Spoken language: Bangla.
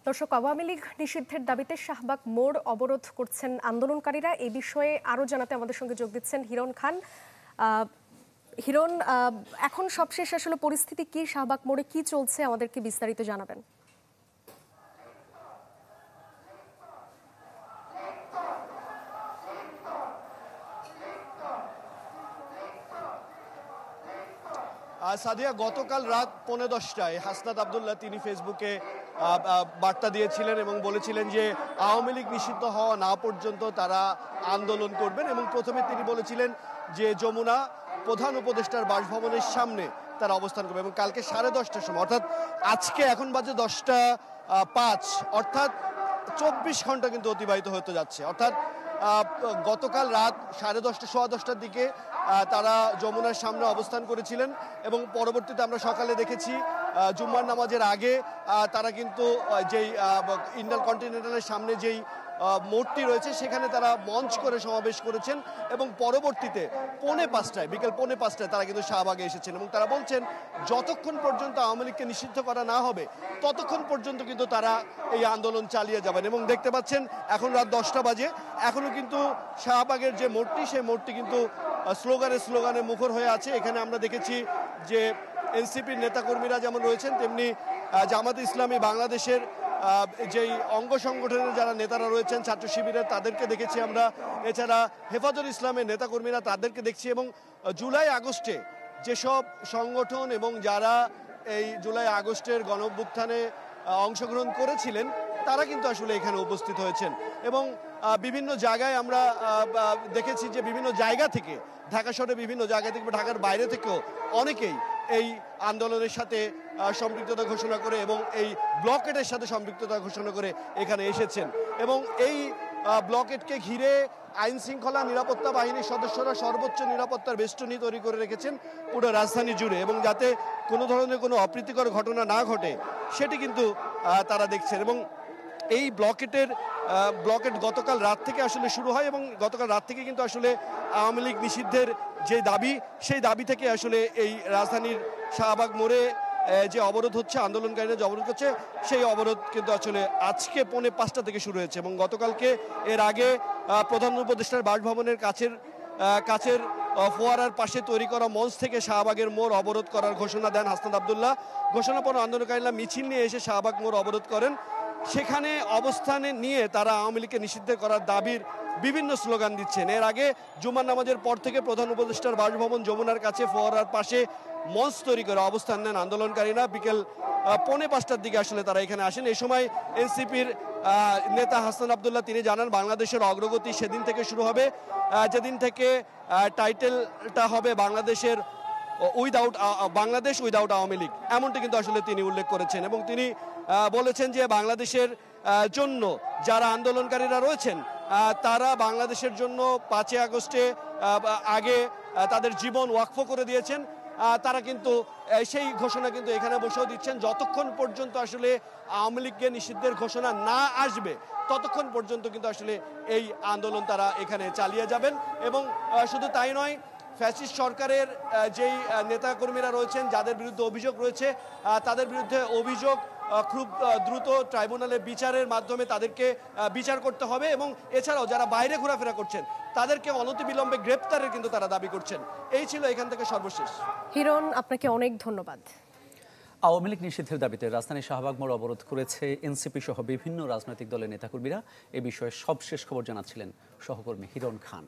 দর্শক, আওয়ামী লীগ নিষিদ্ধের দাবিতে শাহবাগ মোড় অবরোধ করছেন আন্দোলনকারীরা। এই বিষয়ে আরো জানাতে আমাদের সঙ্গে যোগ দিচ্ছেন হিরণ খান। হিরণ, এখন সবশেষ আসলে পরিস্থিতি কি? শাহবাগ মোড়ে কি চলছে, আমাদেরকে বিস্তারিত জানাবেন। সাদিয়া, গতকাল রাত 10:15টায় হাসনাত আব্দুল্লাহ তিনি ফেসবুকে বার্তা দিয়েছিলেন এবং বলেছিলেন যে আওয়ামী লীগ নিষিদ্ধ হওয়া না পর্যন্ত তারা আন্দোলন করবেন। এবং প্রথমে তিনি বলেছিলেন যে যমুনা প্রধান উপদেষ্টার বাসভবনের সামনে তারা অবস্থান করবে এবং কালকে 10:30টার সময়, অর্থাৎ আজকে এখন বাজে 10টা 5, অর্থাৎ 24 ঘন্টা কিন্তু অতিবাহিত হতে যাচ্ছে। অর্থাৎ গতকাল রাত 10:30 সোয়া 10টার দিকে তারা যমুনার সামনে অবস্থান করেছিলেন এবং পরবর্তীতে আমরা সকালে দেখেছি জুম্মার নামাজের আগে তারা কিন্তু যেই ইন্ডিয়ান কন্টিনেন্টালের সামনে যেই মোড়টি রয়েছে সেখানে তারা মঞ্চ করে সমাবেশ করেছেন এবং পরবর্তীতে বিকেল 5:45টায় তারা কিন্তু শাহবাগে এসেছেন এবং তারা বলছেন যতক্ষণ পর্যন্ত আওয়ামী লীগকে নিষিদ্ধ করা না হবে ততক্ষণ পর্যন্ত কিন্তু তারা এই আন্দোলন চালিয়ে যাবেন। এবং দেখতে পাচ্ছেন এখন রাত 10টা বাজে, এখনও কিন্তু শাহবাগের যে মোড়টি সেই মোড়টি কিন্তু স্লোগানে মুখর হয়ে আছে। এখানে আমরা দেখেছি যে এনসিপির নেতাকর্মীরা যেমন রয়েছেন, তেমনি জামাতে ইসলামী বাংলাদেশের যেই অঙ্গ সংগঠনের যারা নেতারা রয়েছেন, ছাত্র শিবিরের, তাদেরকে দেখেছি আমরা। এছাড়া হেফাজত ইসলামের নেতাকর্মীরা, তাদেরকে দেখছি। এবং জুলাই আগস্টে যেসব সংগঠন এবং যারা এই জুলাই আগস্টের গণঅভ্যুত্থানে অংশগ্রহণ করেছিলেন তারা কিন্তু আসলে এখানে উপস্থিত হয়েছেন। এবং বিভিন্ন জায়গায় আমরা দেখেছি যে বিভিন্ন জায়গা থেকে, ঢাকা শহরে বিভিন্ন জায়গা থেকে, ঢাকার বাইরে থেকেও অনেকেই এই আন্দোলনের সাথে সম্পৃক্ততা ঘোষণা করে এবং এই ব্লকেটের সাথে সম্পৃক্ততা ঘোষণা করে এখানে এসেছেন। এবং এই ব্লকেটকে ঘিরে আইন শৃঙ্খলা নিরাপত্তা বাহিনীর সদস্যরা সর্বোচ্চ নিরাপত্তার বেষ্টনী তৈরি করে রেখেছেন পুরো রাজধানী জুড়ে, এবং যাতে কোনো ধরনের কোনো অপ্রীতিকর ঘটনা না ঘটে সেটি কিন্তু তারা দেখছেন। এবং এই ব্লকেট গতকাল রাত থেকে আসলে শুরু হয় এবং গতকাল রাত থেকে কিন্তু আসলে আওয়ামী লীগ নিষিদ্ধের যে দাবি, সেই দাবি থেকে আসলে এই রাজধানীর শাহবাগ মোড়ে যে অবরোধ হচ্ছে, আন্দোলনকারীরা যে অবরোধ করছে, সেই অবরোধ কিন্তু আসলে আজকে 4:45টা থেকে শুরু হয়েছে। এবং গতকালকে এর আগে প্রধান উপদেষ্টার বাসভবনের কাছের ফোয়ারার পাশে তৈরি করা মঞ্চ থেকে শাহবাগের মোড় অবরোধ করার ঘোষণা দেন হাসনাত আব্দুল্লাহ। ঘোষণা পর আন্দোলনকারীরা মিছিল নিয়ে এসে শাহবাগ মোড় অবরোধ করেন। সেখানে অবস্থানে নিয়ে তারা আওয়ামী লীগকে নিষিদ্ধ করার দাবির বিভিন্ন স্লোগান দিচ্ছেন। এর আগে জুমার নামাজের পর থেকে প্রধান উপদেষ্টার বাসভবন যমুনার কাছে ফোয়ারার পাশে মঞ্চ তৈরি করে অবস্থান নেন আন্দোলনকারীরা। বিকেল 4:45টার দিকে আসলে তারা এখানে আসেন। এই সময় এনসিপির নেতা হাসনাত আব্দুল্লাহ তিনি জানান বাংলাদেশের অগ্রগতি সেদিন থেকে শুরু হবে যেদিন থেকে টাইটেলটা হবে বাংলাদেশ উইদাউট আওয়ামী লীগ, এমনটি কিন্তু আসলে তিনি উল্লেখ করেছেন। এবং তিনি বলেছেন যে বাংলাদেশের জন্য যারা আন্দোলনকারীরা রয়েছেন তারা বাংলাদেশের জন্য 5 আগস্টে আগে তাদের জীবন ওয়াকফ করে দিয়েছেন। তারা কিন্তু সেই ঘোষণা কিন্তু এখানে বসেও দিচ্ছেন। যতক্ষণ পর্যন্ত আসলে আওয়ামী লীগকে নিষিদ্ধের ঘোষণা না আসবে ততক্ষণ পর্যন্ত কিন্তু আসলে এই আন্দোলন তারা এখানে চালিয়ে যাবেন। এবং শুধু তাই নয়, ফ্যাসিস্ট সরকারের যেই নেতাকর্মীরা রয়েছেন, যাদের বিরুদ্ধে অভিযোগ রয়েছে, তাদের বিরুদ্ধে অভিযোগ খুব দ্রুত ট্রাইব্যুনালে বিচারের মাধ্যমে তাদেরকে বিচার করতে হবে। এবং এছাড়াও যারা বাইরে ঘোরাফেরা করছেন তাদেরকে অনতিবিলম্বে গ্রেপ্তারের কিন্তু তারা দাবি করছেন। এই ছিল এখান থেকে সর্বশেষ। হিরণ, আপনাকে অনেক ধন্যবাদ। আওয়ামী লীগ নিষিদ্ধের দাবিতে রাজধানী শাহবাগ মোড় অবরোধ করেছে এনসিপি সহ বিভিন্ন রাজনৈতিক দলের নেতাকর্মীরা। এ বিষয়ে সবশেষ খবর জানাচ্ছিলেন সহকর্মী হিরণ খান।